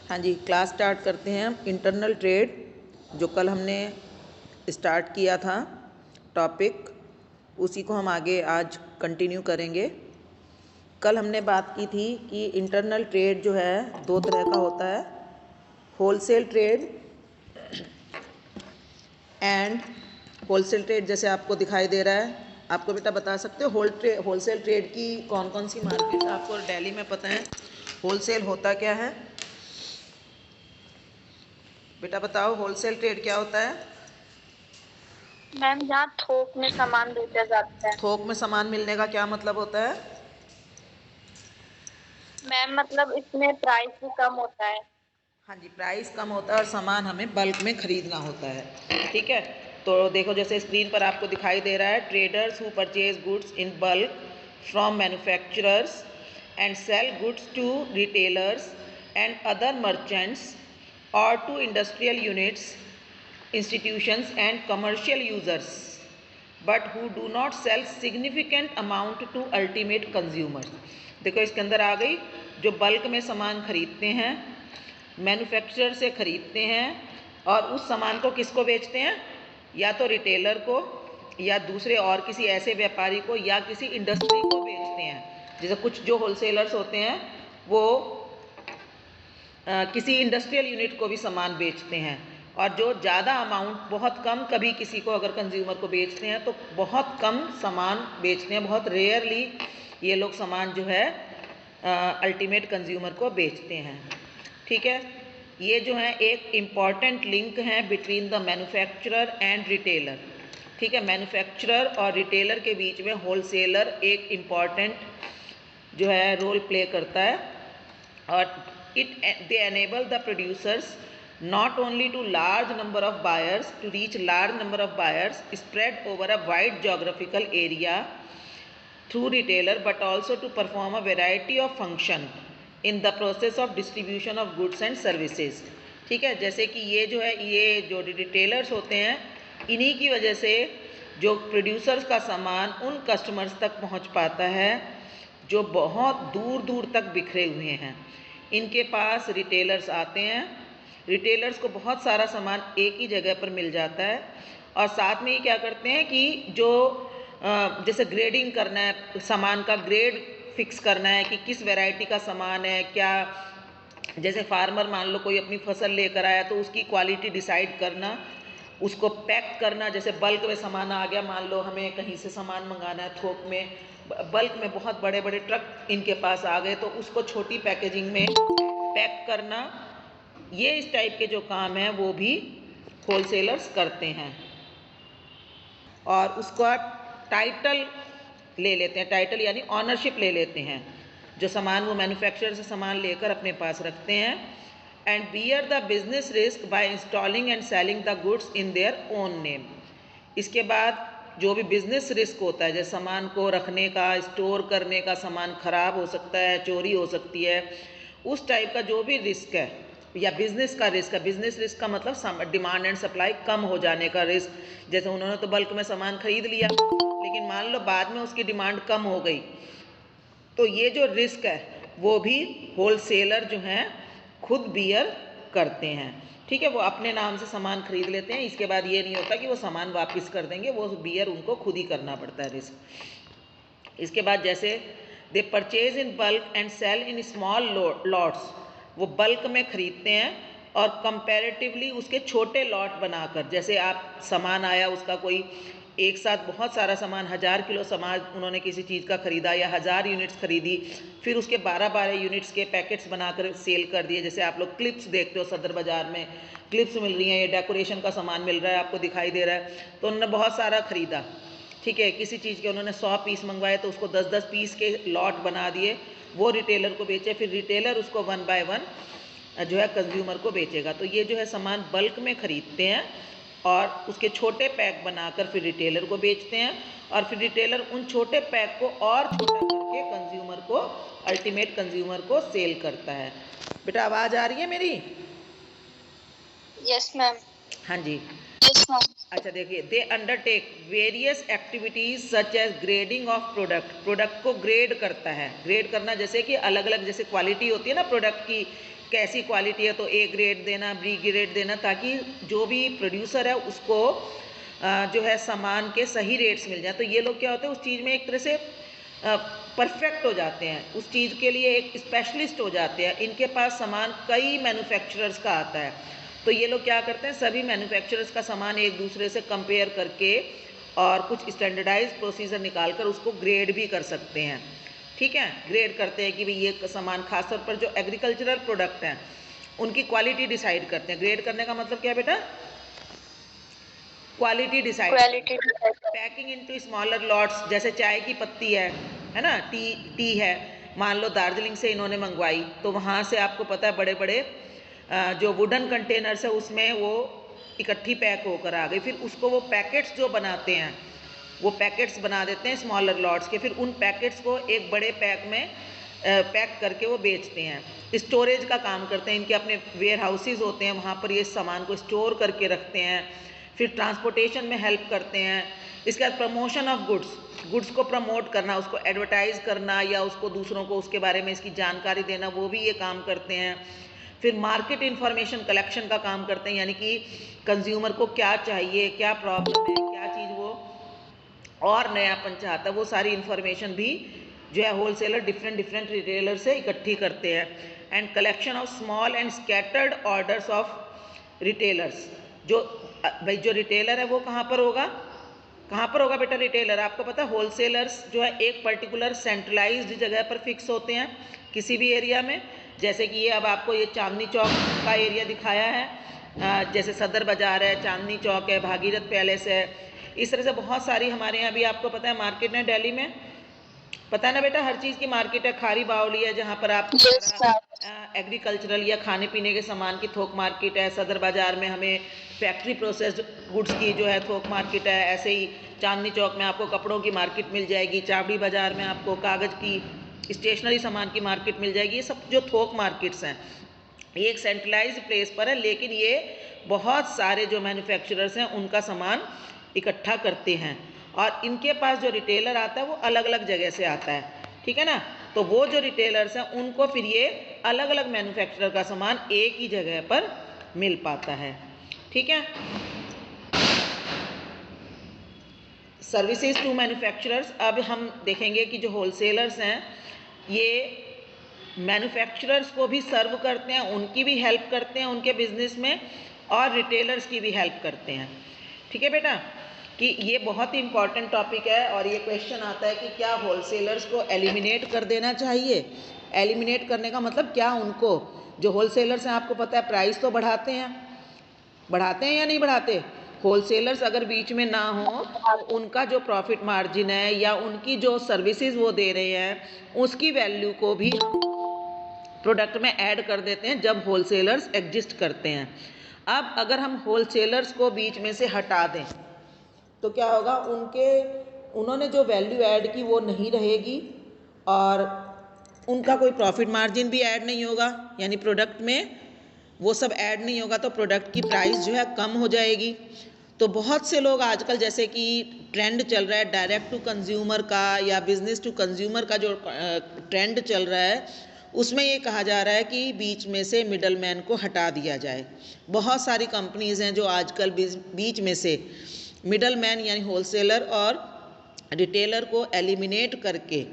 हाँ जी, class start करते हैं हम। इंटरनल ट्रेड जो कल हमने स्टार्ट किया था टॉपिक, उसी को हम आगे आज कंटिन्यू करेंगे। कल हमने बात की थी कि इंटरनल ट्रेड जो है दो तरह का होता है, wholesale trade and wholesale trade. जैसे आपको दिखाई दे रहा है, आपको बेटा बता सकते हो होलसेल ट्रेड की कौन कौन सी मार्केट आपको दिल्ली में पता है? होलसेल होता क्या है बेटा, बताओ होलसेल ट्रेड क्या होता है? मैम जहाँ थोक में सामान बेचा जाता है। थोक में सामान मिलने का क्या मतलब होता है? मैम मतलब इसमें प्राइस भी कम होता है। हाँ जी, प्राइस कम होता है और सामान हमें बल्क में खरीदना होता है। ठीक है, तो देखो जैसे स्क्रीन पर आपको दिखाई दे रहा है, traders who purchase goods in bulk from manufacturers and sell goods to retailers and other merchants or to industrial units, institutions and commercial users, but who do not sell significant amount to ultimate consumers। देखो इसके अंदर आ गई, जो bulk में सामान खरीदते हैं, manufacturer से खरीदते हैं और उस सामान को किसको बेचते हैं? या तो रिटेलर को, या दूसरे और किसी ऐसे व्यापारी को, या किसी इंडस्ट्री को बेचते हैं। जैसे कुछ जो होलसेलर्स होते हैं वो किसी इंडस्ट्रियल यूनिट को भी सामान बेचते हैं, और जो ज़्यादा अमाउंट बहुत कम, कभी किसी को अगर कंज्यूमर को बेचते हैं तो बहुत कम सामान बेचते हैं, बहुत रेयरली ये लोग सामान जो है अल्टीमेट कंज्यूमर को बेचते हैं। ठीक है, ये जो है एक इम्पॉर्टेंट लिंक है between the manufacturer and retailer. ठीक है, मैन्युफैक्चरर और रिटेलर के बीच में होलसेलर एक इम्पॉर्टेंट जो है रोल प्ले करता है, और they enable the producers not only to large number of buyers to reach large number of buyers spread over a wide geographical area through retailer, but also to perform a variety of function in the process of distribution of goods and services। ठीक है, जैसे कि ये जो है, ये जो retailers होते हैं, इन्हीं की वजह से जो प्रोड्यूसर्स का सामान उन कस्टमर्स तक पहुंच पाता है जो बहुत दूर दूर तक बिखरे हुए हैं। इनके पास रिटेलर्स आते हैं, रिटेलर्स को बहुत सारा सामान एक ही जगह पर मिल जाता है, और साथ में ही क्या करते हैं कि जो जैसे ग्रेडिंग करना है, सामान का ग्रेड फिक्स करना है कि किस वैरायटी का सामान है क्या। जैसे फार्मर मान लो कोई अपनी फसल लेकर आया तो उसकी क्वालिटी डिसाइड करना, उसको पैक करना। जैसे बल्क में सामान आ गया, मान लो हमें कहीं से सामान मंगाना है थोक में, बल्क में बहुत बड़े बड़े ट्रक इनके पास आ गए, तो उसको छोटी पैकेजिंग में पैक करना, ये इस टाइप के जो काम हैं वो भी होलसेलर्स करते हैं। और उसका टाइटल ले लेते हैं, टाइटल यानी ऑनरशिप ले लेते हैं, जो सामान वो मैन्युफैक्चरर से सामान लेकर अपने पास रखते हैं। And bear the business risk by installing and selling the goods in their own name. इसके बाद जो भी बिजनेस रिस्क होता है, जैसे सामान को रखने का, स्टोर करने का, सामान खराब हो सकता है, चोरी हो सकती है, उस टाइप का जो भी रिस्क है, या बिजनेस का रिस्क है। बिजनेस रिस्क का मतलब डिमांड एंड सप्लाई कम हो जाने का रिस्क। जैसे उन्होंने तो बल्क में सामान खरीद लिया, लेकिन मान लो बाद में उसकी डिमांड कम हो गई, तो ये जो रिस्क है वो भी होलसेलर जो हैं खुद बियर करते हैं। ठीक है, वो अपने नाम से सामान खरीद लेते हैं, इसके बाद ये नहीं होता कि वो सामान वापस कर देंगे, वो बियर उनको खुद ही करना पड़ता है रिस्क। इसके बाद जैसे they purchase in bulk and sell in small lots, वो बल्क में खरीदते हैं और कंपैरेटिवली उसके छोटे लॉट बनाकर, जैसे आप सामान आया उसका कोई एक साथ बहुत सारा सामान, 1000 किलो सामान उन्होंने किसी चीज़ का ख़रीदा या 1000 यूनिट्स ख़रीदी, फिर उसके 12-12 यूनिट्स के पैकेट्स बनाकर सेल कर दिए। जैसे आप लोग क्लिप्स देखते हो सदर बाज़ार में, क्लिप्स मिल रही हैं, ये डेकोरेशन का सामान मिल रहा है, आपको दिखाई दे रहा है, तो उन्होंने बहुत सारा ख़रीदा। ठीक है, किसी चीज़ के उन्होंने 100 पीस मंगवाए तो उसको 10-10 पीस के लॉट बना दिए, वो रिटेलर को बेचे, फिर रिटेलर उसको 1 बाय 1 जो है कंज्यूमर को बेचेगा। तो ये जो है सामान बल्क में ख़रीदते हैं और उसके छोटे पैक बनाकर फिर रिटेलर को बेचते हैं, और फिर रिटेलर उन छोटे पैक को और छोटा करके कंज्यूमर को, अल्टीमेट कंज्यूमर को सेल करता है। बेटा आवाज़ आ रही है मेरी? Yes ma'am. हाँ जी, Yes, ma'am. अच्छा देखिए, they undertake various activities such as grading of product. Product को ग्रेड करता है। ग्रेड करना जैसे कि अलग अलग जैसे क्वालिटी होती है ना प्रोडक्ट की, कैसी क्वालिटी है तो ए ग्रेड देना, बी ग्रेड देना, ताकि जो भी प्रोड्यूसर है उसको जो है सामान के सही रेट्स मिल जाए। तो ये लोग क्या होते हैं उस चीज़ में एक तरह से परफेक्ट हो जाते हैं, उस चीज़ के लिए एक स्पेशलिस्ट हो जाते हैं। इनके पास सामान कई मैन्युफैक्चरर्स का आता है, तो ये लोग क्या करते हैं सभी मैन्युफैक्चरर्स का सामान एक दूसरे से कंपेयर करके और कुछ स्टैंडर्डाइज प्रोसीजर निकाल कर उसको ग्रेड भी कर सकते हैं। ठीक है, ग्रेड करते हैं कि भाई ये सामान खासतौर पर जो एग्रीकल्चरल प्रोडक्ट हैं उनकी क्वालिटी डिसाइड करते हैं। ग्रेड करने का मतलब क्या है बेटा? Quality decide. Quality decide. Packing into smaller lots, जैसे चाय की पत्ती है ना, टी है, मान लो दार्जिलिंग से इन्होंने मंगवाई, तो वहाँ से आपको पता है बड़े बड़े जो वुडन कंटेनर्स है उसमें वो इकट्ठी पैक होकर आ गई। फिर उसको वो पैकेट्स जो बनाते हैं वो पैकेट्स बना देते हैं स्मॉलर लॉट्स के, फिर उन पैकेट्स को एक बड़े पैक में पैक करके वो बेचते हैं। स्टोरेज का काम करते हैं, इनके अपने वेयर हाउसेज होते हैं, वहाँ पर ये सामान को स्टोर करके रखते हैं। फिर ट्रांसपोर्टेशन में हेल्प करते हैं। इसके बाद प्रमोशन ऑफ गुड्स को प्रमोट करना, उसको एडवर्टाइज़ करना या उसको दूसरों को उसके बारे में इसकी जानकारी देना, वो भी ये काम करते हैं। फिर मार्केट इन्फॉर्मेशन कलेक्शन का काम करते हैं, यानी कि कंज्यूमर को क्या चाहिए, क्या प्रॉब्लम है, क्या चीज़ वो और नयापन चाहता है, वो सारी इन्फॉर्मेशन भी जो है होलसेलर डिफरेंट रिटेलर से इकट्ठी करते हैं। And collection of small and scattered orders of retailers. जो भाई जो रिटेलर है वो कहाँ पर होगा बेटा रिटेलर? आपको पता है होलसेलर्स जो है एक पर्टिकुलर सेंट्रलाइज्ड जगह पर फिक्स होते हैं किसी भी एरिया में। जैसे कि ये अब आपको ये चांदनी चौक का एरिया दिखाया है, जैसे सदर बाज़ार है, चांदनी चौक है, भागीरथ पैलेस है, इस तरह से बहुत सारी हमारे यहाँ भी आपको पता है मार्केट है दिल्ली में, पता है ना बेटा, हर चीज़ की मार्केट है। खारी बावली है जहाँ पर आप एग्रीकल्चरल या खाने पीने के सामान की थोक मार्केट है। सदर बाज़ार में हमें फैक्ट्री प्रोसेस्ड गुड्स की जो है थोक मार्केट है। ऐसे ही चांदनी चौक में आपको कपड़ों की मार्केट मिल जाएगी, चावड़ी बाज़ार में आपको कागज़ की स्टेशनरी सामान की मार्केट मिल जाएगी। ये सब जो थोक मार्केट्स हैं ये एक सेंट्रलाइज्ड प्लेस पर है, लेकिन ये बहुत सारे जो मैन्युफैक्चरर्स हैं उनका सामान इकट्ठा करते हैं और इनके पास जो रिटेलर आता है वो अलग अलग जगह से आता है। ठीक है ना, तो वो जो रिटेलर्स हैं उनको फिर ये अलग अलग मैन्युफैक्चरर का सामान एक ही जगह पर मिल पाता है। ठीक है, सर्विसेज टू मैन्युफैक्चरर्स। अब हम देखेंगे कि जो होलसेलर्स हैं ये मैन्युफैक्चरर्स को भी सर्व करते हैं, उनकी भी हेल्प करते हैं उनके बिजनेस में, और रिटेलर्स की भी हेल्प करते हैं। ठीक है बेटा, कि ये बहुत ही इंपॉर्टेंट टॉपिक है और ये क्वेश्चन आता है कि क्या होलसेलर्स को एलिमिनेट कर देना चाहिए? एलिमिनेट करने का मतलब क्या? उनको जो होलसेलर्स हैं आपको पता है प्राइस तो बढ़ाते हैं या नहीं बढ़ाते? होलसेलर्स अगर बीच में ना हो तो उनका जो प्रॉफिट मार्जिन है या उनकी जो सर्विसेज वो दे रहे हैं उसकी वैल्यू को भी प्रोडक्ट में ऐड कर देते हैं जब होलसेलर्स एग्जिस्ट करते हैं। अब अगर हम होलसेलर्स को बीच में से हटा दें तो क्या होगा? उन्होंने जो वैल्यू ऐड की वो नहीं रहेगी और उनका कोई प्रॉफिट मार्जिन भी ऐड नहीं होगा, यानी प्रोडक्ट में वो सब ऐड नहीं होगा, तो प्रोडक्ट की प्राइस जो है कम हो जाएगी। तो बहुत से लोग आजकल, जैसे कि ट्रेंड चल रहा है डायरेक्ट टू कंज्यूमर का या बिजनेस टू कंज्यूमर का जो ट्रेंड चल रहा है, उसमें ये कहा जा रहा है कि बीच में से मिडल मैन को हटा दिया जाए। बहुत सारी कंपनीज़ हैं जो आजकल बीच में से मिडल मैन यानी होलसेलर और रिटेलर को एलिमिनेट करके,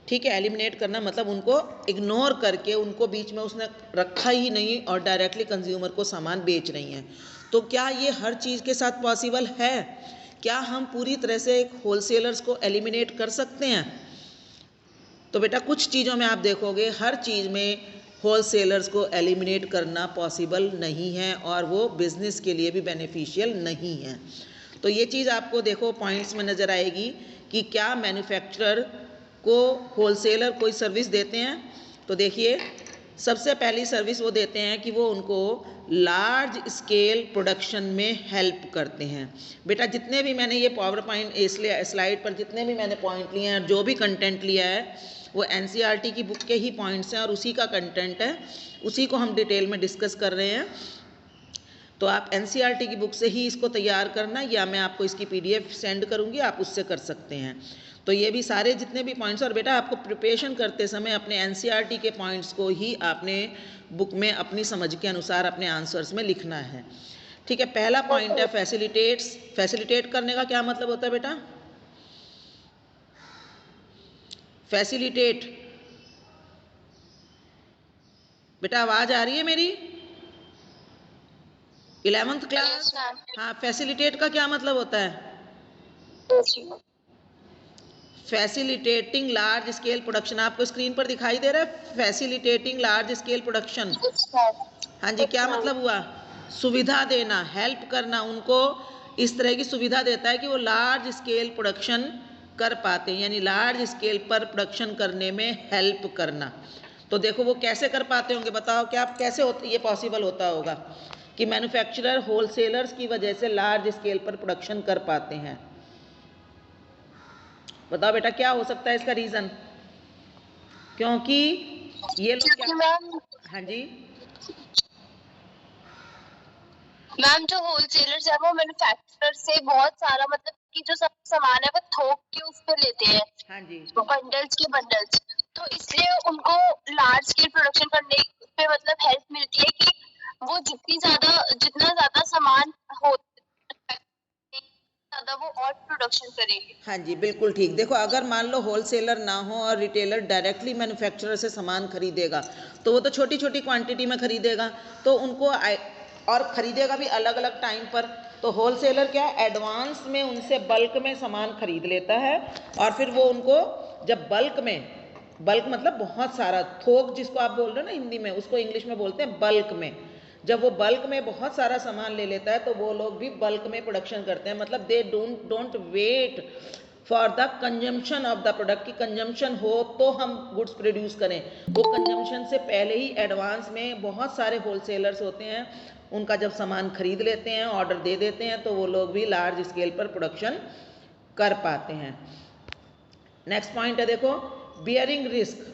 ठीक है, एलिमिनेट करना मतलब उनको इग्नोर करके उनको बीच में उसने रखा ही नहीं और डायरेक्टली कंज्यूमर को सामान बेच रही हैं। तो क्या ये हर चीज़ के साथ पॉसिबल है? क्या हम पूरी तरह से होलसेलर्स को एलिमिनेट कर सकते हैं? तो बेटा कुछ चीज़ों में आप देखोगे हर चीज़ में होलसेलर्स को एलिमिनेट करना पॉसिबल नहीं है और वो बिज़नेस के लिए भी बेनिफिशियल नहीं है। तो ये चीज़ आपको देखो पॉइंट्स में नज़र आएगी कि क्या मैन्युफैक्चरर को होलसेलर कोई सर्विस देते हैं। तो देखिए सबसे पहली सर्विस वो देते हैं कि वो उनको लार्ज स्केल प्रोडक्शन में हेल्प करते हैं। बेटा जितने भी मैंने ये पावर पॉइंट इसलिए स्लाइड पर जितने भी मैंने पॉइंट लिए हैं, जो भी कंटेंट लिया है वो NCERT की बुक के ही पॉइंट्स हैं और उसी का कंटेंट है, उसी को हम डिटेल में डिस्कस कर रहे हैं। तो आप एनसीईआरटी की बुक से ही इसको तैयार करना, या मैं आपको इसकी पीडीएफ सेंड करूँगी, आप उससे कर सकते हैं। तो ये भी सारे जितने भी पॉइंट्स, और बेटा आपको प्रिपरेशन करते समय अपने एनसीईआरटी के पॉइंट्स को ही आपने बुक में अपनी समझ के अनुसार अपने आंसर्स में लिखना है। ठीक है, पहला पॉइंट है फैसिलिटेट्स। फैसिलिटेट करने का क्या मतलब होता है बेटा? फैसिलिटेट, बेटा आवाज आ रही है मेरी? 11th class. हाँ, फैसिलिटेट का क्या मतलब होता है? Facilitating large scale production. आपको स्क्रीन पर दिखाई दे रहा है फैसिलिटेटिंग लार्ज स्केल प्रोडक्शन? हाँ जी, क्या मतलब हुआ? सुविधा देना, हेल्प करना, उनको इस तरह की सुविधा देता है कि वो लार्ज स्केल प्रोडक्शन कर पाते हैं, यानी लार्ज स्केल पर प्रोडक्शन करने में हेल्प करना। तो देखो वो कैसे कर पाते होंगे, बताओ क्या कैसे ये पॉसिबल होता होगा कि मैन्युफैक्चरर होलसेलर्स की वजह से लार्ज स्केल पर प्रोडक्शन कर पाते हैं? बताओ बेटा क्या हो सकता है इसका रीजन? क्योंकि ये लोग क्या, हाँ जी मैम, जो होलसेलर्स है वो मैन्युफैक्चरर से बहुत सारा मतलब कि जो सब सामान है वो थोक के उस पे लेते हैं। हाँ जी, बंडल्स के बंडल्स, तो इसलिए उनको लार्ज स्केल प्रोडक्शन करने पे मतलब हेल्प मिलती है कि वो जितना ज्यादा सामान हो ज्यादा वो और प्रोडक्शन करेंगे। हाँ जी, बिल्कुल ठीक। देखो अगर मान लो होलसेलर ना हो और रिटेलर डायरेक्टली मैन्युफैक्चरर से सामान खरीदेगा, तो वो तो छोटी छोटी क्वांटिटी में खरीदेगा, तो उनको और खरीदेगा भी अलग अलग टाइम पर। तो होलसेलर क्या एडवांस में उनसे बल्क में सामान खरीद लेता है, और फिर वो उनको जब बल्क मतलब बहुत सारा, थोक जिसको आप बोल रहे हो ना हिंदी में, उसको इंग्लिश में बोलते हैं बल्क में। जब वो बल्क में बहुत सारा सामान ले लेता है तो वो लोग भी बल्क में प्रोडक्शन करते हैं, मतलब they don't wait for the consumption of the product, की कंजम्पशन हो तो हम गुड्स प्रोड्यूस करें। वो कंजम्पशन से पहले ही एडवांस में बहुत सारे होलसेलर्स होते हैं, उनका जब सामान खरीद लेते हैं, ऑर्डर दे देते हैं, तो वो लोग भी लार्ज स्केल पर प्रोडक्शन कर पाते हैं। नेक्स्ट पॉइंट है देखो बियरिंग रिस्क।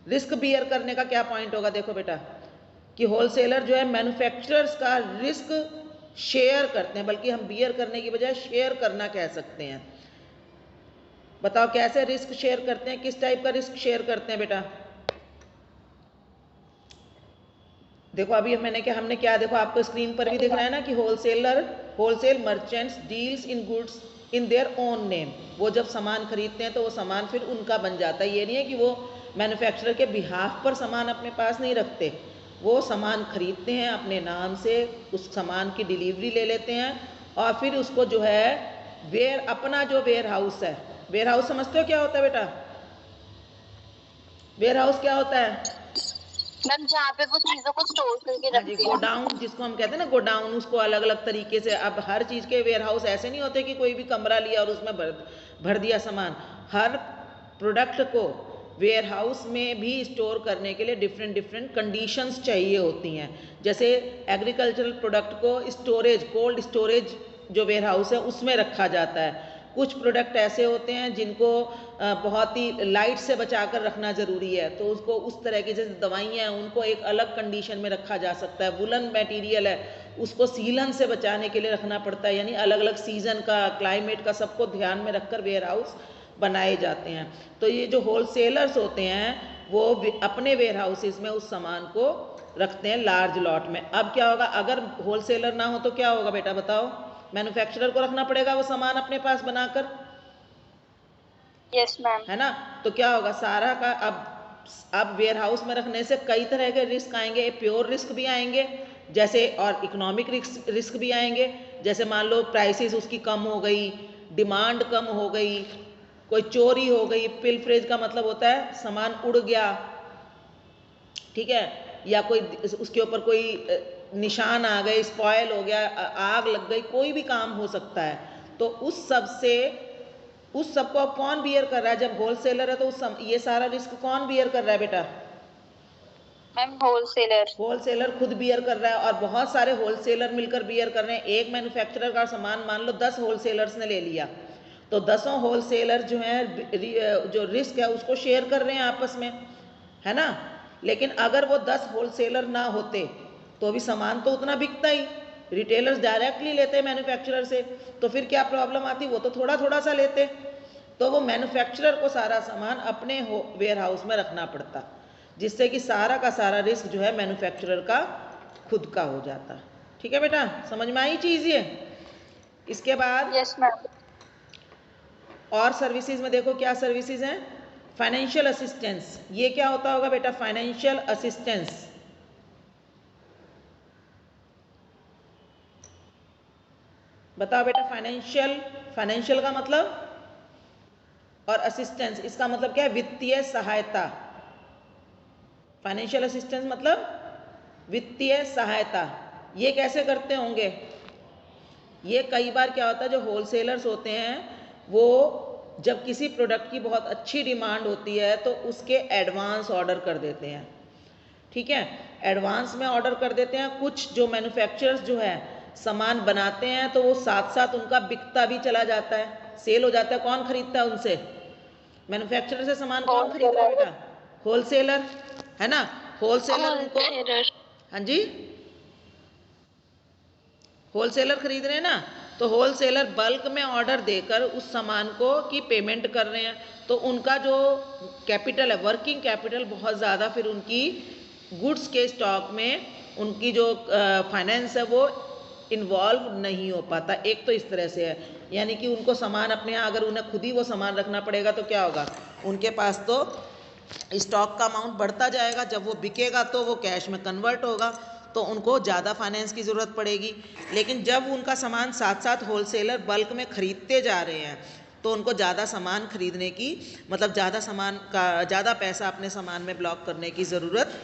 रिस्क बियर करने का क्या पॉइंट होगा? देखो बेटा कि होलसेलर जो है मैन्युफैक्चरर्स का रिस्क शेयर करते हैं, बल्कि हम बियर करने की बजाय शेयर करना कह सकते हैं। बताओ कैसे रिस्क शेयर करते हैं, किस टाइप का रिस्क शेयर करते हैं बेटा? देखो अभी हमने क्या, देखो आपको स्क्रीन पर भी दिख रहा है ना कि wholesale merchants deals in goods in their own name. वो जब सामान खरीदते हैं तो वो सामान फिर उनका बन जाता है। ये नहीं है कि वो मैन्युफैक्चरर के बिहाफ पर सामान अपने पास नहीं रखते, वो सामान खरीदते हैं अपने नाम से, उस सामान की डिलीवरी ले लेते हैं, और फिर उसको जो है अपना जो वेयर हाउस है, वेयर हाउस समझते हो क्या होता है बेटा? वेयर हाउस क्या होता है मैम? जहाँ पे वो चीजों को स्टोर करके हाँ जी, रखते हैं। गोडाउन जिसको हम कहते हैं ना, गोडाउन, उसको अलग अलग तरीके से। अब हर चीज़ के वेयर हाउस ऐसे नहीं होते कि कोई भी कमरा लिया और उसमें भर दिया सामान। हर प्रोडक्ट को वेयर हाउस में भी स्टोर करने के लिए डिफरेंट कंडीशंस चाहिए होती हैं। जैसे एग्रीकल्चरल प्रोडक्ट को कोल्ड स्टोरेज जो वेयर हाउस है उसमें रखा जाता है। कुछ प्रोडक्ट ऐसे होते हैं जिनको बहुत ही लाइट से बचा कर रखना ज़रूरी है, तो उसको उस तरह की, जैसे दवाइयाँ हैं उनको एक अलग कंडीशन में रखा जा सकता है। वुलन मटेरियल है उसको सीलन से बचाने के लिए रखना पड़ता है, यानी अलग अलग सीज़न का, क्लाइमेट का, सबको ध्यान में रखकर वेयर हाउस बनाए जाते हैं। तो ये जो होलसेलर्स होते हैं वो अपने वेयर हाउसेज में उस सामान को रखते हैं लार्ज लॉट में। अब क्या होगा, अगर होलसेलर ना हो तो क्या होगा बेटा बताओ? मैन्युफैक्चरर को रखना पड़ेगा वो सामान अपने पास बनाकर। Yes ma'am. है ना? तो क्या होगा सारा का, अब वेयर हाउस में रखने से कई तरह के रिस्क आएंगे। प्योर रिस्क भी आएंगे जैसे, और इकोनॉमिक रिस्क भी आएंगे। जैसे मान लो प्राइसेस उसकी कम हो गई, डिमांड कम हो गई, कोई चोरी हो गई। पिलफरेज का मतलब होता है सामान उड़ गया, ठीक है, या कोई उसके ऊपर कोई निशान आ गए, स्पॉयल हो गया, आग लग गई, कोई भी काम हो सकता है। तो उस सब को अब कौन बियर कर रहा है? जब होलसेलर है तो ये सारा रिस्क कौन बियर कर रहा है बेटा? मैम, होलसेलर खुद बियर कर रहा है, और बहुत सारे होलसेलर मिलकर बियर कर रहे हैं। एक मैन्युफैक्चरर का सामान मान लो 10 होलसेलर्स ने ले लिया, तो 10 होलसेलर जो है जो रिस्क है उसको शेयर कर रहे हैं आपस में, है ना? लेकिन अगर वो 10 होलसेलर ना होते तो भी सामान तो उतना बिकता ही, रिटेलर्स डायरेक्टली लेते हैं मैन्युफैक्चरर से, तो फिर क्या प्रॉब्लम आती, वो तो थोड़ा थोड़ा सा लेते, तो वो मैन्युफैक्चरर को सारा सामान अपने वेयर हाउस में रखना पड़ता, जिससे कि सारा का सारा रिस्क जो है मैन्युफैक्चरर का खुद का हो जाता। ठीक है बेटा, समझ में आई चीज़ ये। इसके बाद यस मैम। और सर्विसेज में देखो क्या सर्विसेज हैं, फाइनेंशियल असिस्टेंस। ये क्या होता होगा बेटा, फाइनेंशियल असिस्टेंस। बताओ बेटा, फाइनेंशियल का मतलब, और असिस्टेंस इसका मतलब क्या है, वित्तीय सहायता। फाइनेंशियल असिस्टेंस मतलब वित्तीय सहायता। ये कैसे करते होंगे, ये कई बार क्या होता है, जो होलसेलर्स होते हैं वो जब किसी प्रोडक्ट की बहुत अच्छी डिमांड होती है तो उसके एडवांस ऑर्डर कर देते हैं। ठीक है, एडवांस में ऑर्डर कर देते हैं। कुछ जो मैन्युफैक्चरर्स जो है सामान बनाते हैं तो वो साथ साथ उनका बिकता भी चला जाता है, सेल हो जाता है। कौन खरीदता है उनसे, मैन्युफैक्चरर से सामान कौन खरीद रहा है बेटा, होलसेलर, है ना। होलसेलर उनको, हाँ जी, होलसेलर खरीद रहे हैं ना, तो होलसेलर बल्क में ऑर्डर देकर उस सामान को की पेमेंट कर रहे हैं, तो उनका जो कैपिटल है, वर्किंग कैपिटल बहुत ज़्यादा फिर उनकी गुड्स के स्टॉक में उनकी जो फाइनेंस है वो इन्वॉल्व नहीं हो पाता। एक तो इस तरह से है, यानी कि उनको सामान अपने यहाँ, अगर उन्हें खुद ही वो सामान रखना पड़ेगा तो क्या होगा, उनके पास तो स्टॉक का अमाउंट बढ़ता जाएगा, जब वो बिकेगा तो वो कैश में कन्वर्ट होगा, तो उनको ज़्यादा फाइनेंस की ज़रूरत पड़ेगी। लेकिन जब उनका सामान साथ साथ होलसेलर बल्क में ख़रीदते जा रहे हैं तो उनको ज़्यादा सामान खरीदने की, मतलब ज़्यादा सामान का, ज़्यादा पैसा अपने सामान में ब्लॉक करने की ज़रूरत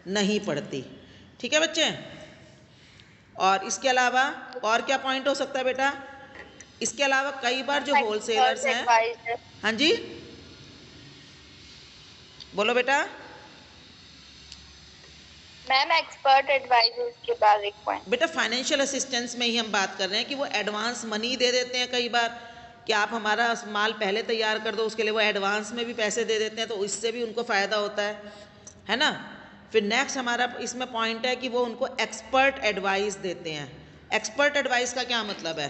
नहीं पड़ती। ठीक है बच्चे। और इसके अलावा और क्या पॉइंट हो सकता है बेटा, इसके अलावा कई बार जो होलसेलर्स हैं, हाँ जी बोलो बेटा। मैम एक्सपर्ट एडवाइजर्स के बाद एक पॉइंट, बेटा फाइनेंशियल असिस्टेंस में ही हम बात कर रहे हैं कि वो एडवांस मनी दे देते हैं कई बार, कि आप हमारा माल पहले तैयार कर दो, उसके लिए वो एडवांस में भी पैसे दे देते हैं, तो इससे भी उनको फ़ायदा होता है ना। फिर नेक्स्ट हमारा इसमें पॉइंट है कि वो उनको एक्सपर्ट एडवाइस देते हैं। एक्सपर्ट एडवाइस का क्या मतलब है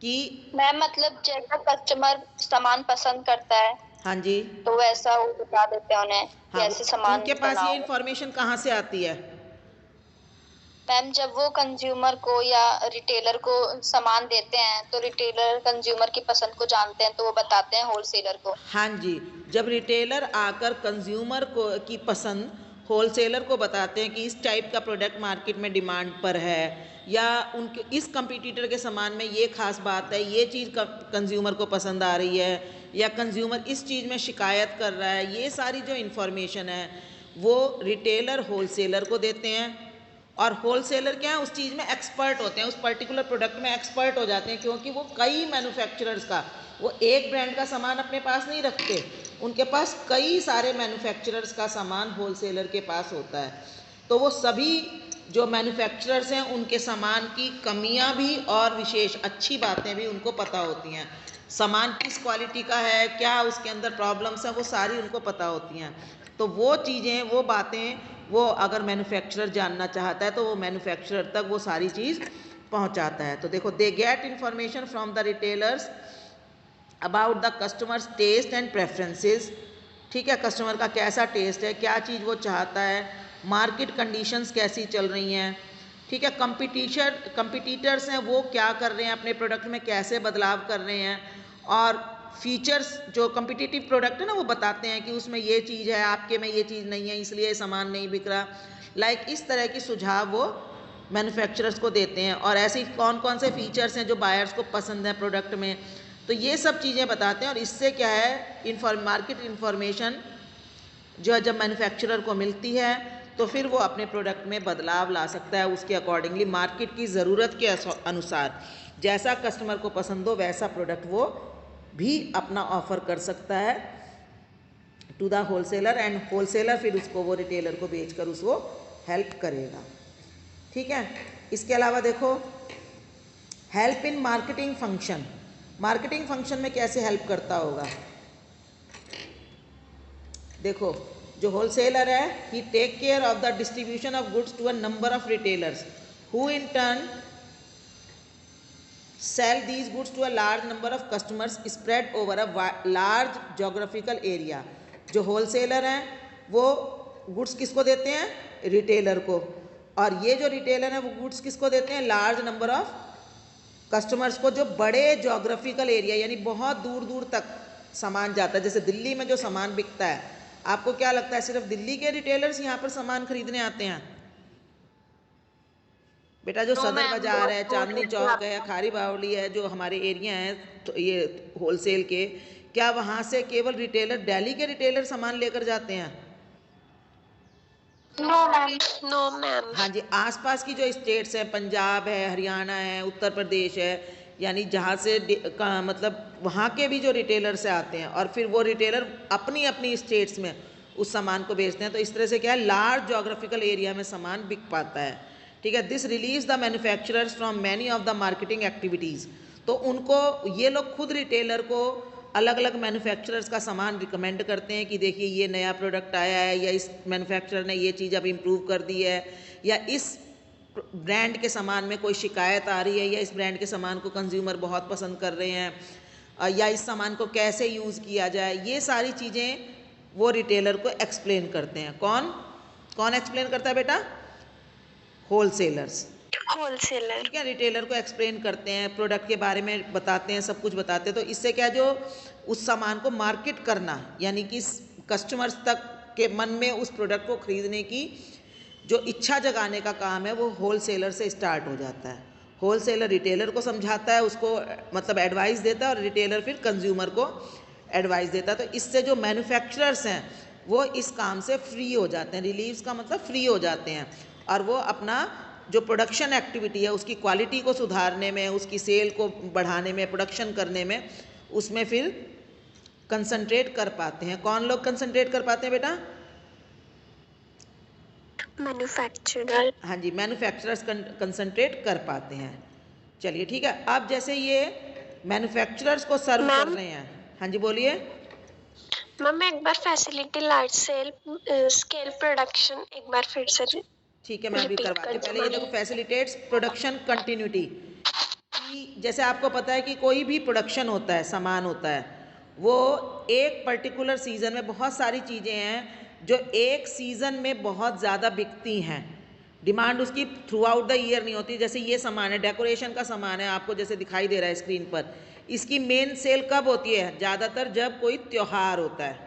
कि मैम मतलब जैसा कस्टमर सामान पसंद करता है, हाँ जी, तो वैसा वो बता देते हैं उन्हें हाँ, कैसे सामान उनके पास बनाओ। ये इन्फॉर्मेशन कहाँ से आती है, मैम जब वो कंज्यूमर को या रिटेलर को सामान देते हैं तो रिटेलर कंज्यूमर की पसंद को जानते हैं, तो वो बताते हैं होलसेलर को। हाँ जी, जब रिटेलर आकर कंज्यूमर को की पसंद होलसेलर को बताते हैं कि इस टाइप का प्रोडक्ट मार्केट में डिमांड पर है, या उनके इस कंपटीटर के सामान में ये खास बात है, ये चीज़ कंज्यूमर को पसंद आ रही है, या कंज्यूमर इस चीज़ में शिकायत कर रहा है, ये सारी जो इन्फॉर्मेशन है वो रिटेलर होलसेलर को देते हैं। और होलसेलर क्या है, उस चीज़ में एक्सपर्ट होते हैं, उस पर्टिकुलर प्रोडक्ट में एक्सपर्ट हो जाते हैं, क्योंकि वो कई मैन्युफैक्चरर्स का, वो एक ब्रांड का सामान अपने पास नहीं रखते, उनके पास कई सारे मैन्युफैक्चरर्स का सामान होलसेलर के पास होता है। तो वो सभी जो मैन्युफैक्चरर्स हैं उनके सामान की कमियां भी और विशेष अच्छी बातें भी उनको पता होती हैं। सामान किस क्वालिटी का है, क्या उसके अंदर प्रॉब्लम्स हैं, वो सारी उनको पता होती हैं। तो वो चीज़ें, वो बातें, वो अगर मैन्युफैक्चरर जानना चाहता है तो वो मैन्युफैक्चरर तक वो सारी चीज़ पहुंचाता है। तो देखो, they get information from the retailers about the customers taste and preferences. ठीक है, कस्टमर का कैसा टेस्ट है, क्या चीज़ वो चाहता है, मार्केट कंडीशंस कैसी चल रही हैं। ठीक है, कंपटीटर्स हैं वो क्या कर रहे हैं, अपने प्रोडक्ट में कैसे बदलाव कर रहे हैं, और फीचर्स जो कम्पिटिटिव प्रोडक्ट है ना वो बताते हैं कि उसमें ये चीज़ है, आपके में ये चीज़ नहीं है, इसलिए सामान नहीं बिक रहा। लाइक इस तरह की सुझाव वो मैन्युफैक्चरर्स को देते हैं। और ऐसे कौन कौन से फीचर्स हैं जो बायर्स को पसंद है प्रोडक्ट में, तो ये सब चीज़ें बताते हैं। और इससे क्या है, मार्केट इन्फॉर्मेशन जो है जब मैन्युफैक्चरर को मिलती है तो फिर वो अपने प्रोडक्ट में बदलाव ला सकता है, उसके अकॉर्डिंगली मार्केट की ज़रूरत के अनुसार जैसा कस्टमर को पसंद हो वैसा प्रोडक्ट वो भी अपना ऑफ़र कर सकता है to the wholesaler, and wholesaler फिर उसको वो रिटेलर को बेचकर उसको हेल्प करेगा। ठीक है, इसके अलावा देखो, help in marketing function. Marketing function में कैसे हेल्प करता होगा, देखो जो होलसेलर है he take care of the distribution of goods to a number of retailers who in turn sell these goods to a large number of customers spread over a large geographical area. जो wholesaler हैं वो goods किसको देते हैं? Retailer को। और ये जो रिटेलर हैं वो गुड्स किसको देते हैं? लार्ज नंबर ऑफ कस्टमर्स को, जो बड़े जोग्राफिकल एरिया यानी बहुत दूर दूर तक सामान जाता है। जैसे दिल्ली में जो सामान बिकता है, आपको क्या लगता है सिर्फ दिल्ली के रिटेलर्स यहाँ पर सामान खरीदने आते हैं? बेटा जो सदर बाजार है, चांदनी चौक है, खारी बावली है, जो हमारे एरिया हैं तो ये होलसेल के, क्या वहाँ से केवल रिटेलर, दिल्ली के रिटेलर सामान लेकर जाते हैं? No ma'am, no ma'am. हाँ जी, आसपास की जो स्टेट्स हैं, पंजाब है, हरियाणा है, उत्तर प्रदेश है, यानी जहाँ से मतलब वहाँ के भी जो रिटेलर से आते हैं और फिर वो रिटेलर अपनी अपनी स्टेट्स में उस सामान को बेचते हैं। तो इस तरह से क्या है, लार्ज जोग्राफिकल एरिया में सामान बिक पाता है। ठीक है, this relieves the manufacturers from many of the marketing activities. तो उनको ये लोग खुद रिटेलर को अलग अलग मैन्युफैक्चरर्स का सामान रिकमेंड करते हैं कि देखिए ये नया प्रोडक्ट आया है, या इस मैन्युफैक्चरर ने ये चीज़ अब इम्प्रूव कर दी है, या इस ब्रांड के सामान में कोई शिकायत आ रही है, या इस ब्रांड के सामान को कंज्यूमर बहुत पसंद कर रहे हैं, या इस सामान को कैसे यूज़ किया जाए, ये सारी चीज़ें वो रिटेलर को एक्सप्लेन करते हैं। कौन कौन एक्सप्लेन करता है बेटा? होलसेलर्स। होलसेलर। ठीक है, रिटेलर को एक्सप्लेन करते हैं, प्रोडक्ट के बारे में बताते हैं, सब कुछ बताते हैं। तो इससे क्या, जो उस सामान को मार्केट करना, यानी कि कस्टमर्स तक के मन में उस प्रोडक्ट को खरीदने की जो इच्छा जगाने का काम है, वो होलसेलर से स्टार्ट हो जाता है। होलसेलर रिटेलर को समझाता है, उसको मतलब एडवाइस देता है, और रिटेलर फिर कंज्यूमर को एडवाइस देता है। तो इससे जो मैन्युफैक्चरर्स हैं वो इस काम से फ्री हो जाते हैं। रिलीव्स का मतलब फ्री हो जाते हैं, और वो अपना जो प्रोडक्शन एक्टिविटी है उसकी क्वालिटी को सुधारने में, उसकी सेल को बढ़ाने में, प्रोडक्शन करने में, उसमें फिर कंसंट्रेट कर पाते हैं। कौन लोग कंसंट्रेट कर पाते हैं बेटा? मैन्युफैक्चरर। हाँ जी, मैन्युफैक्चरर्स कंसंट्रेट कर पाते हैं। चलिए ठीक है, अब जैसे ये मैन्युफैक्चरर्स को सर्व कर रहे हैं। हाँ जी बोलिए मैम। एक बार फैसिलिटी लार्ज स्केल प्रोडक्शन एक बार फिर से। ठीक है, मैं अभी करवाती हूँ। पहले ये देखो, फैसिलिटेट्स प्रोडक्शन कंटिन्यूटी। जैसे आपको पता है कि कोई भी प्रोडक्शन होता है, सामान होता है, वो एक पर्टिकुलर सीज़न में बहुत सारी चीज़ें हैं जो एक सीज़न में बहुत ज़्यादा बिकती हैं। डिमांड उसकी थ्रू आउट द ईयर नहीं होती। जैसे ये सामान है, डेकोरेशन का सामान है, आपको जैसे दिखाई दे रहा है स्क्रीन पर, इसकी मेन सेल कब होती है? ज़्यादातर जब कोई त्यौहार होता है,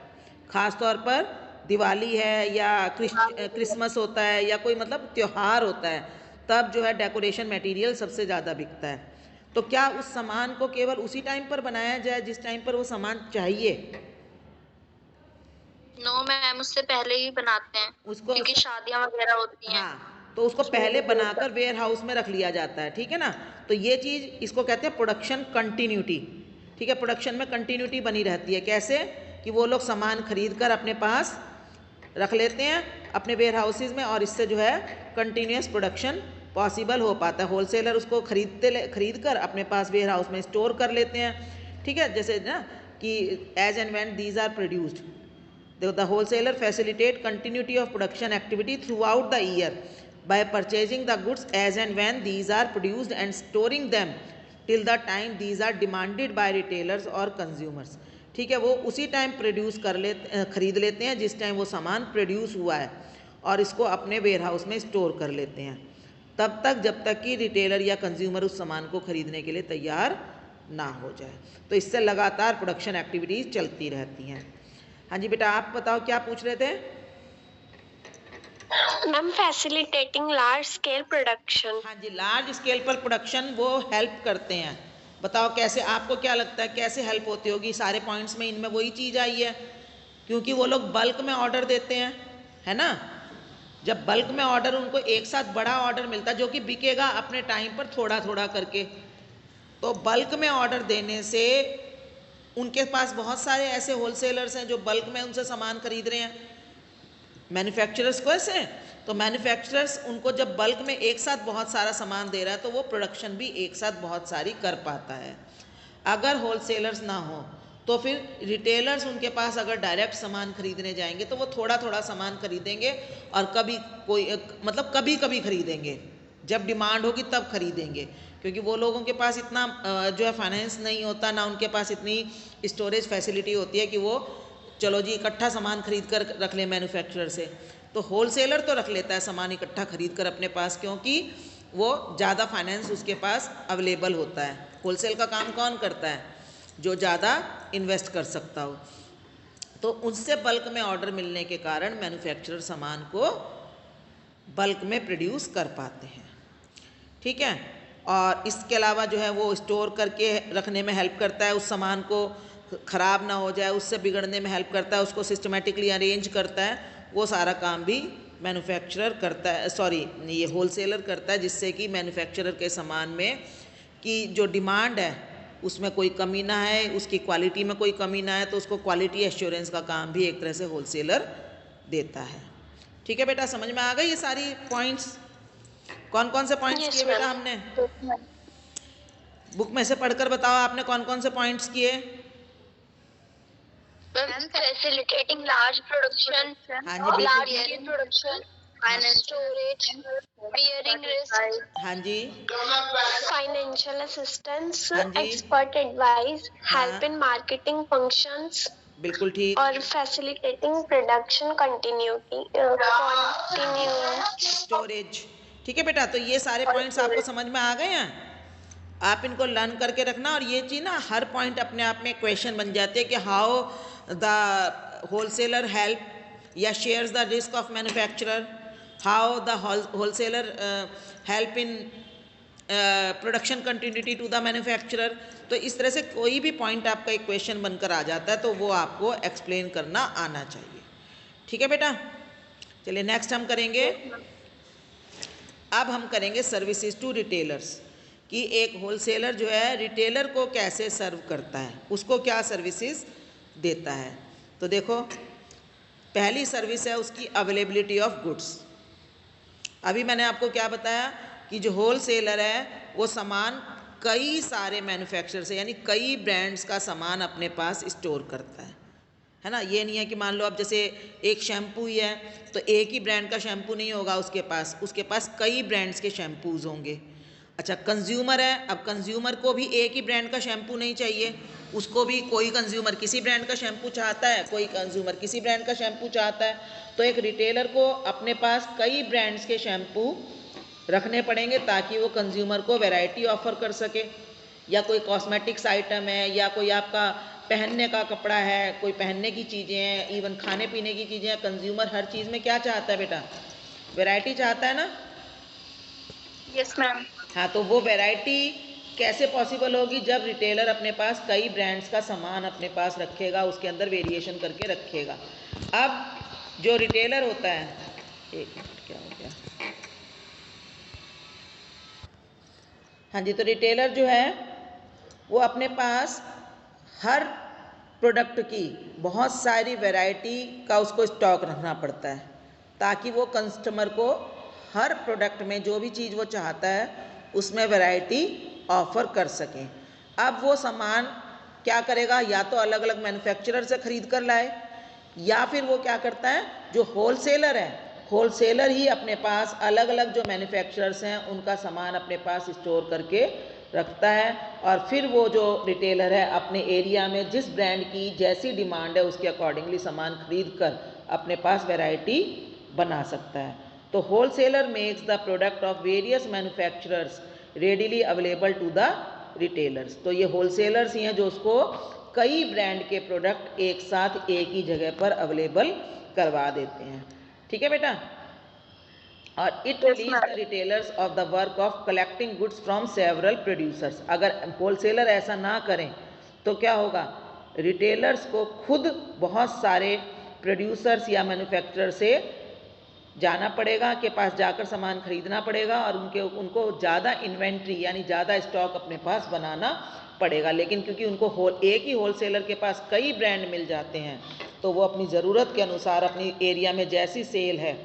ख़ास तौर पर दिवाली है, या क्रिसमस होता है, या कोई मतलब त्यौहार होता है, तब जो है डेकोरेशन मटेरियल सबसे ज़्यादा बिकता है। तो क्या उस सामान को केवल उसी टाइम पर बनाया जाए जिस टाइम पर वो सामान चाहिए? नो मैम, उससे पहले ही बनाते हैं उसको, क्योंकि शादियां वगैरह होती हैं। हाँ, तो उसको पहले बनाकर वेयर हाउस में रख लिया जाता है। ठीक है ना, तो ये चीज़ इसको कहते हैं प्रोडक्शन कंटिन्यूटी। ठीक है, प्रोडक्शन में कंटिन्यूटी बनी रहती है। कैसे कि वो लोग सामान खरीद कर अपने पास रख लेते हैं अपने वेयर हाउसेज में, और इससे जो है कंटिन्यूस प्रोडक्शन पॉसिबल हो पाता है। होलसेलर उसको खरीद कर अपने पास वेयर हाउस में स्टोर कर लेते हैं। ठीक है, जैसे ना कि as and when these are produced, the wholesaler facilitate continuity of production activity throughout the year by purchasing the goods as and when these are produced and storing them till the time these are demanded by retailers or consumers. ठीक है, वो उसी time खरीद लेते हैं जिस time वो सामान प्रोड्यूस हुआ है, और इसको अपने वेयर हाउस में स्टोर कर लेते हैं तब तक जब तक कि रिटेलर या कंज्यूमर उस सामान को खरीदने के लिए तैयार ना हो जाए। तो इससे लगातार प्रोडक्शन एक्टिविटीज़ चलती रहती हैं। हाँ जी बेटा, आप बताओ क्या पूछ रहे थे? Ma'am, facilitating large scale production. हाँ जी, लार्ज स्केल पर प्रोडक्शन वो हेल्प करते हैं। बताओ कैसे, आपको क्या लगता है कैसे हेल्प होती होगी? सारे पॉइंट्स में इनमें वही चीज़ आई है, क्योंकि वो लोग बल्क में ऑर्डर देते हैं, है ना। जब बल्क में ऑर्डर, उनको एक साथ बड़ा ऑर्डर मिलता है जो कि बिकेगा अपने टाइम पर थोड़ा थोड़ा करके, तो बल्क में ऑर्डर देने से उनके पास बहुत सारे ऐसे होलसेलर्स हैं जो बल्क में उनसे सामान खरीद रहे हैं। मैन्युफैक्चरर्स को ऐसे, तो मैन्युफैक्चरर्स उनको जब बल्क में एक साथ बहुत सारा सामान दे रहा है तो वो प्रोडक्शन भी एक साथ बहुत सारी कर पाता है। अगर होलसेलर्स ना हो तो फिर रिटेलर्स उनके पास अगर डायरेक्ट सामान खरीदने जाएंगे तो वो थोड़ा थोड़ा सामान खरीदेंगे और कभी मतलब कभी कभी खरीदेंगे, जब डिमांड होगी तब खरीदेंगे, क्योंकि वो लोगों के पास इतना जो है फाइनेंस नहीं होता, ना उनके पास इतनी स्टोरेज फैसिलिटी होती है कि वो चलो जी इकट्ठा सामान खरीद कर रख ले मैन्युफैक्चरर से। तो होलसेलर तो रख लेता है सामान इकट्ठा खरीद कर अपने पास, क्योंकि वो ज़्यादा फाइनेंस उसके पास अवेलेबल होता है। होलसेल का काम कौन करता है? जो ज़्यादा इन्वेस्ट कर सकता हो। तो उससे बल्क में ऑर्डर मिलने के कारण मैन्युफैक्चरर सामान को बल्क में प्रोड्यूस कर पाते हैं, ठीक है। और इसके अलावा जो है वो स्टोर करके रखने में हेल्प करता है, उस सामान को ख़राब ना हो जाए, उससे बिगड़ने में हेल्प करता है, उसको सिस्टमेटिकली अरेंज करता है, वो सारा काम भी मैन्युफैक्चरर करता है, सॉरी ये होलसेलर करता है, जिससे कि मैन्युफैक्चरर के सामान में की जो डिमांड है उसमें कोई कमी ना है, उसकी क्वालिटी में कोई कमी ना है, तो उसको क्वालिटी एश्योरेंस का काम भी एक तरह से होलसेलर देता है। ठीक है बेटा, समझ में आ गई ये सारी पॉइंट्स? कौन कौन से पॉइंट्स किए बेटा हमने? बुक में से पढ़कर बताओ आपने कौन कौन से पॉइंट्स किए? फैसिलिटेटिंग लार्ज प्रोडक्शन, हाँ जी, large scale production, storage, bearing risk, हाँ जी, financial assistance, हाँ जी, expert advice, help हाँ, in marketing functions, बिल्कुल ठीक, और facilitating production continuity, स्टोरेज। ठीक है बेटा, तो ये सारे पॉइंट्स आपको समझ में आ गए हैं? आप इनको लर्न करके रखना, और ये चीज़ ना हर पॉइंट अपने आप में क्वेश्चन बन जाते हैं कि हाउ द होलसेलर हेल्प या shares the risk of manufacturer, how the wholesaler help in production continuity to the manufacturer. तो इस तरह से कोई भी पॉइंट आपका एक क्वेश्चन बनकर आ जाता है तो वो आपको एक्सप्लेन करना आना चाहिए। ठीक है बेटा, चलिए नेक्स्ट हम करेंगे, अब हम करेंगे सर्विसेज टू रिटेलर्स, कि एक होलसेलर जो है रिटेलर को कैसे सर्व करता है, उसको क्या सर्विसेज देता है। तो देखो, पहली सर्विस है उसकी अवेलेबिलिटी ऑफ गुड्स। अभी मैंने आपको क्या बताया कि जो होलसेलर है वो सामान कई सारे मैन्युफैक्चरर से, यानी कई ब्रांड्स का सामान अपने पास स्टोर करता है ना। ये नहीं है कि मान लो अब जैसे एक शैम्पू ही है तो एक ही ब्रांड का शैम्पू नहीं होगा उसके पास कई ब्रांड्स के शैम्पूज़ होंगे। अच्छा, कंज्यूमर है, अब कंज्यूमर को भी एक ही ब्रांड का शैम्पू नहीं चाहिए, उसको भी कोई कंज्यूमर किसी ब्रांड का शैम्पू चाहता है, कोई कंज्यूमर किसी ब्रांड का शैम्पू चाहता है। तो एक रिटेलर को अपने पास कई ब्रांड्स के शैम्पू रखने पड़ेंगे ताकि वो कंज्यूमर को वैरायटी ऑफर कर सके। या कोई कॉस्मेटिक्स आइटम है, या कोई आपका पहनने का कपड़ा है, कोई पहनने की चीज़ें हैं, इवन खाने पीने की चीज़ें हैं, कंज्यूमर हर चीज़ में क्या चाहता है बेटा? वैरायटी चाहता है ना। Yes ma'am. हाँ, तो वो वैरायटी कैसे पॉसिबल होगी? जब रिटेलर अपने पास कई ब्रांड्स का सामान अपने पास रखेगा, उसके अंदर वेरिएशन करके रखेगा। अब जो रिटेलर होता है, एक मिनट क्या हो गया, हाँ जी, तो रिटेलर जो है वो अपने पास हर प्रोडक्ट की बहुत सारी वैरायटी का उसको स्टॉक रखना पड़ता है ताकि वो कस्टमर को हर प्रोडक्ट में जो भी चीज़ वो चाहता है उसमें वैरायटी ऑफर कर सकें। अब वो सामान क्या करेगा, या तो अलग अलग मैन्युफैक्चरर से ख़रीद कर लाए, या फिर वो क्या करता है, जो होलसेलर है, होलसेलर ही अपने पास अलग अलग जो मैन्युफैक्चरर्स हैं उनका सामान अपने पास स्टोर करके रखता है, और फिर वो जो रिटेलर है अपने एरिया में जिस ब्रांड की जैसी डिमांड है उसके अकॉर्डिंगली सामान खरीद कर अपने पास वैरायटी बना सकता है। तो wholesaler makes the product of various manufacturers readily available to the retailers. तो ये होलसेलर्स ही हैं जो उसको कई ब्रांड के प्रोडक्ट एक साथ एक ही जगह पर अवेलेबल करवा देते हैं। ठीक है बेटा, और it release the retailers of the work of collecting goods from several producers. अगर होलसेलर ऐसा ना करें तो क्या होगा, रिटेलर्स को खुद बहुत सारे प्रोड्यूसर्स या मैन्युफैक्चरर से जाना पड़ेगा, के पास जाकर सामान खरीदना पड़ेगा, और उनको ज़्यादा इन्वेंट्री यानी ज़्यादा स्टॉक अपने पास बनाना पड़ेगा। लेकिन क्योंकि उनको एक ही होलसेलर के पास कई ब्रांड मिल जाते हैं तो वो अपनी ज़रूरत के अनुसार अपनी एरिया में जैसी सेल है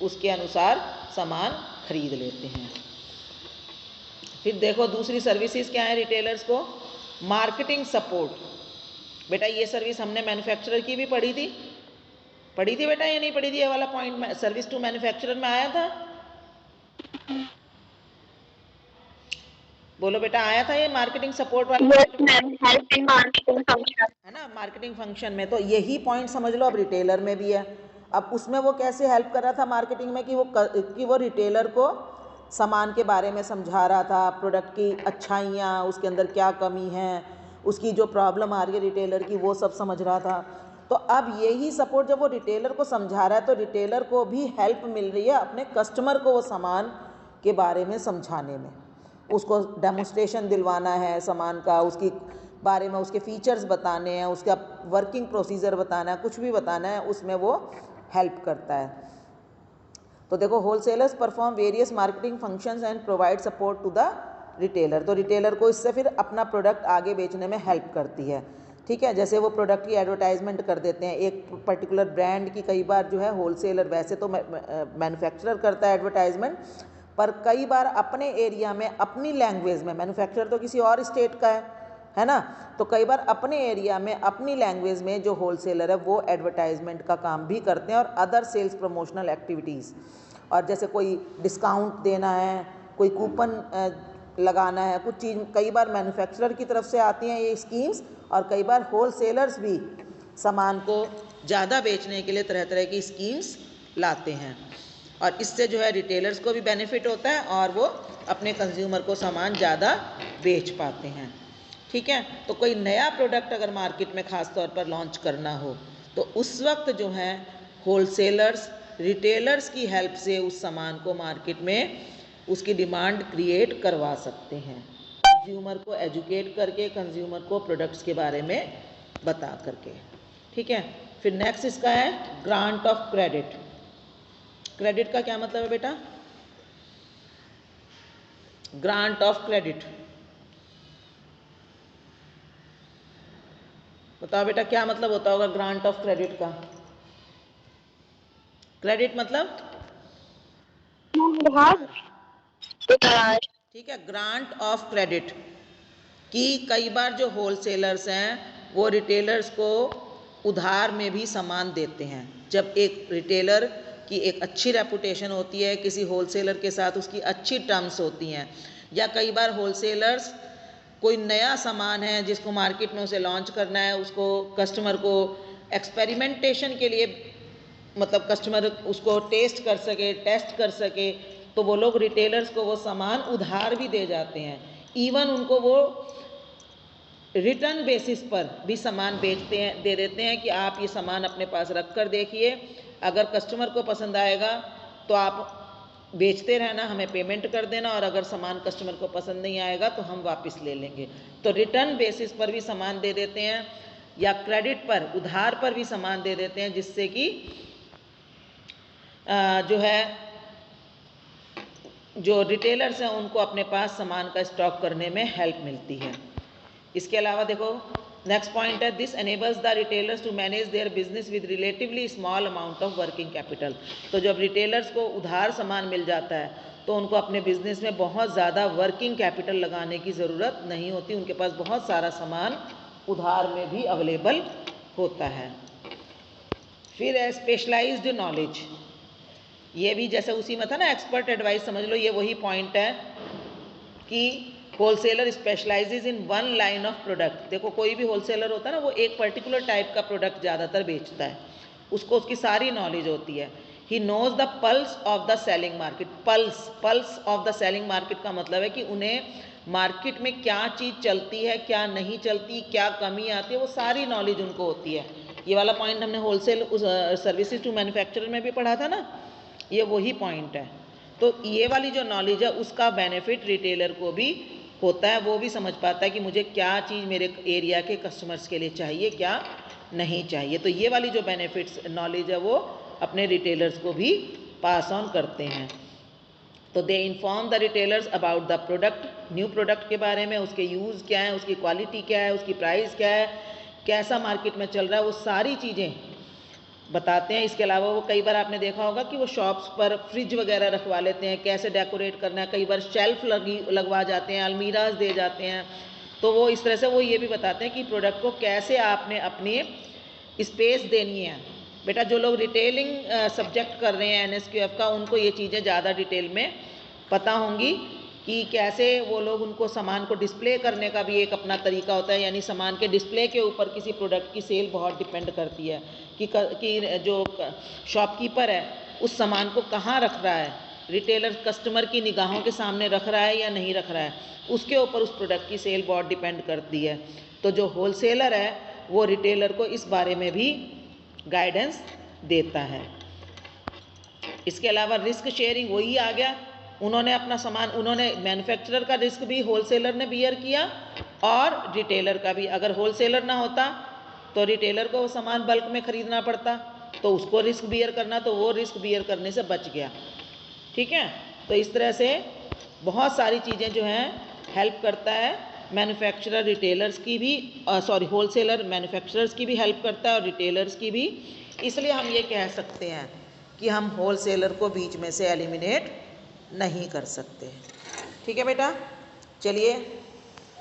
उसके अनुसार सामान खरीद लेते हैं। फिर देखो दूसरी सर्विसेज क्या है रिटेलर्स को, मार्केटिंग सपोर्ट। बेटा ये सर्विस हमने मैन्युफैक्चरर की भी पढ़ी थी बेटा, ये नहीं पढ़ी थी? ये वाला पॉइंट सर्विस टू मैन्युफैक्चरर में आया था? बोलो बेटा, आया था ये मार्केटिंग सपोर्ट वाला? Yes ma'am, help in marketing function, है ना, मार्केटिंग फंक्शन में। तो यही पॉइंट समझ लो अब रिटेलर में भी है। अब उसमें वो कैसे हेल्प कर रहा था मार्केटिंग में कि वो रिटेलर को सामान के बारे में समझा रहा था, प्रोडक्ट की अच्छाइयाँ, उसके अंदर क्या कमी है, उसकी जो प्रॉब्लम आ रही है रिटेलर की, वो सब समझ रहा था। तो अब यही सपोर्ट जब वो रिटेलर को समझा रहा है तो रिटेलर को भी हेल्प मिल रही है अपने कस्टमर को वो सामान के बारे में समझाने में। उसको डेमोस्ट्रेशन दिलवाना है सामान का, उसकी बारे में उसके फीचर्स बताने हैं, उसका वर्किंग प्रोसीजर बताना है, कुछ भी बताना है, उसमें वो हेल्प करता है। तो देखो, wholesalers perform various marketing functions and provide support to the retailer. तो रिटेलर को इससे फिर अपना प्रोडक्ट आगे बेचने में हेल्प करती है। ठीक है, जैसे वो प्रोडक्ट की एडवर्टाइजमेंट कर देते हैं एक पर्टिकुलर ब्रांड की। कई बार जो है होलसेलर, वैसे तो मैन्युफैक्चरर करता है एडवर्टाइजमेंट, पर कई बार अपने एरिया में अपनी लैंग्वेज में, मैन्युफैक्चरर तो किसी और स्टेट का है ना, तो कई बार अपने एरिया में अपनी लैंग्वेज में जो होलसेलर है वो एडवर्टाइजमेंट का काम भी करते हैं और अदर सेल्स प्रमोशनल एक्टिविटीज़। और जैसे कोई डिस्काउंट देना है, कोई कूपन लगाना है, कुछ चीज़ कई बार मैन्युफैक्चरर की तरफ से आती हैं ये स्कीम्स, और कई बार होलसेलर्स भी सामान को ज़्यादा बेचने के लिए तरह तरह की स्कीम्स लाते हैं। और इससे जो है रिटेलर्स को भी बेनिफिट होता है और वो अपने कंज्यूमर को सामान ज़्यादा बेच पाते हैं। ठीक है, तो कोई नया प्रोडक्ट अगर मार्केट में ख़ास तौर पर लॉन्च करना हो तो उस वक्त जो है होलसेलर्स रिटेलर्स की हेल्प से उस सामान को मार्केट में उसकी डिमांड क्रिएट करवा सकते हैं, कंज्यूमर को एजुकेट करके, कंज्यूमर को प्रोडक्ट्स के बारे में बता करके। ठीक है, फिर नेक्स्ट इसका है ग्रांट ऑफ क्रेडिट। क्रेडिट का क्या मतलब है बेटा? ग्रांट ऑफ क्रेडिट बताओ बेटा, क्या मतलब होता होगा ग्रांट ऑफ क्रेडिट का? क्रेडिट मतलब उधार। ठीक है, ग्रांट ऑफ क्रेडिट कि कई बार जो होलसेलर्स हैं वो रिटेलर्स को उधार में भी सामान देते हैं। जब एक रिटेलर की एक अच्छी रेपुटेशन होती है, किसी होलसेलर के साथ उसकी अच्छी टर्म्स होती हैं, या कई बार होलसेलर्स कोई नया सामान है जिसको मार्केट में उसे लॉन्च करना है, उसको कस्टमर को एक्सपेरिमेंटेशन के लिए, मतलब कस्टमर उसको टेस्ट कर सके, टेस्ट कर सके, तो वो लोग रिटेलर्स को वो सामान उधार भी दे जाते हैं। इवन उनको वो रिटर्न बेसिस पर भी सामान बेचते हैं, दे देते हैं कि आप ये सामान अपने पास रख कर देखिए, अगर कस्टमर को पसंद आएगा तो आप बेचते रहना, हमें पेमेंट कर देना, और अगर सामान कस्टमर को पसंद नहीं आएगा तो हम वापस ले लेंगे। तो रिटर्न बेसिस पर भी सामान दे देते हैं, या क्रेडिट पर, उधार पर भी सामान दे देते हैं, जिससे कि जो है जो रिटेलर्स हैं उनको अपने पास सामान का स्टॉक करने में हेल्प मिलती है। इसके अलावा देखो नेक्स्ट पॉइंट है, this enables the retailers to manage their business with relatively small amount of working capital. तो जब रिटेलर्स को उधार सामान मिल जाता है तो उनको अपने बिजनेस में बहुत ज़्यादा वर्किंग कैपिटल लगाने की ज़रूरत नहीं होती, उनके पास बहुत सारा सामान उधार में भी अवेलेबल होता है। फिर है स्पेशलाइज्ड नॉलेज। ये भी जैसे उसी में था ना एक्सपर्ट एडवाइस, समझ लो ये वही पॉइंट है कि wholesaler specialises in one line of product. देखो कोई भी होलसेलर होता है ना, वो एक पर्टिकुलर टाइप का प्रोडक्ट ज़्यादातर बेचता है, उसको उसकी सारी नॉलेज होती है। He knows the pulse of the selling market. Pulse of the selling market का मतलब है कि उन्हें मार्केट में क्या चीज़ चलती है, क्या नहीं चलती, क्या कमी आती है, वो सारी नॉलेज उनको होती है। ये वाला पॉइंट हमने होलसेल सर्विसेज टू मैन्युफैक्चरर में भी पढ़ा था ना, ये वही पॉइंट है। तो ये वाली जो नॉलेज है उसका बेनिफिट रिटेलर को भी होता है, वो भी समझ पाता है कि मुझे क्या चीज़ मेरे एरिया के कस्टमर्स के लिए चाहिए, क्या नहीं चाहिए। तो ये वाली जो बेनिफिट्स नॉलेज है वो अपने रिटेलर्स को भी पास ऑन करते हैं। तो they inform the retailers about the product, new product के बारे में, उसके यूज़ क्या है, उसकी क्वालिटी क्या है, उसकी प्राइस क्या है, कैसा मार्केट में चल रहा है, वो सारी चीज़ें बताते हैं। इसके अलावा वो कई बार आपने देखा होगा कि वो शॉप्स पर फ्रिज वगैरह रखवा लेते हैं, कैसे डेकोरेट करना है, कई बार शेल्फ लगवा जाते हैं, अलमीराज दे जाते हैं, तो वो इस तरह से वो ये भी बताते हैं कि प्रोडक्ट को कैसे आपने अपनी स्पेस देनी है। बेटा जो लोग रिटेलिंग सब्जेक्ट कर रहे हैं NSQF का, उनको ये चीज़ें ज़्यादा डिटेल में पता होंगी कि कैसे वो लोग उनको सामान को डिस्प्ले करने का भी एक अपना तरीका होता है, यानी सामान के डिस्प्ले के ऊपर किसी प्रोडक्ट की सेल बहुत डिपेंड करती है कि जो शॉपकीपर है उस सामान को कहाँ रख रहा है, रिटेलर कस्टमर की निगाहों के सामने रख रहा है या नहीं रख रहा है, उसके ऊपर उस प्रोडक्ट की सेल बहुत डिपेंड करती है। तो जो होलसेलर है वो रिटेलर को इस बारे में भी गाइडेंस देता है। इसके अलावा रिस्क शेयरिंग वही आ गया, उन्होंने अपना सामान, उन्होंने मैन्युफैक्चरर का रिस्क भी होलसेलर ने बियर किया और रिटेलर का भी। अगर होलसेलर ना होता तो रिटेलर को वो सामान बल्क में ख़रीदना पड़ता, तो उसको रिस्क बियर करना, तो वो रिस्क बियर करने से बच गया। ठीक है, तो इस तरह से बहुत सारी चीज़ें जो हैं हेल्प करता है। मैन्युफैक्चरर रिटेलर्स की भी होलसेलर मैन्युफैक्चरर्स की भी हेल्प करता है और रिटेलर्स की भी। इसलिए हम ये कह सकते हैं कि हम होलसेलर को बीच में से एलिमिनेट नहीं कर सकते। ठीक है बेटा, चलिए